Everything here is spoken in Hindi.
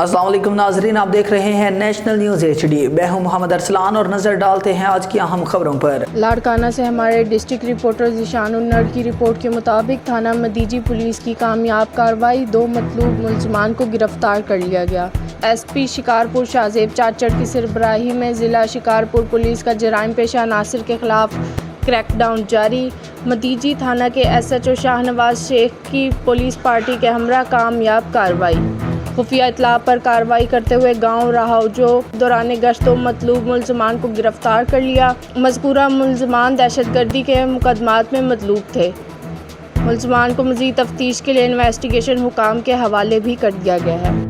अस्सलाम वालेकुम नाजरीन, आप देख रहे हैं नेशनल न्यूज़ HD। मैं हूं मोहम्मद अरसलान और नज़र डालते हैं आज की अहम खबरों पर। लाड़काना से हमारे डिस्ट्रिक्ट रिपोर्टर ज़ीशान उन्नड़ की रिपोर्ट के मुताबिक थाना मदीजी पुलिस की कामयाब कार्रवाई, 2 मतलूब मुलजमान को गिरफ्तार कर लिया गया। SP शिकारपुर शाहजेब चाचड़ की सरबराही में ज़िला शिकारपुर पुलिस का जराइम पेशा अनासर के खिलाफ क्रैकडाउन जारी। मदीजी थाना के SHO शाहनवाज शेख की पुलिस पार्टी के हमरा कामयाब कार्रवाई। खुफिया इतला पर कार्रवाई करते हुए गांव राहौजो दौरान गश्त मतलूब मुलजमान को गिरफ्तार कर लिया। मज़कूरा मुलजमान दहशतगर्दी के मुकदमात में मतलूब थे। मुलजमान को मज़ीद तफ्तीश के लिए इन्वेस्टिगेशन हुकाम के हवाले भी कर दिया गया है।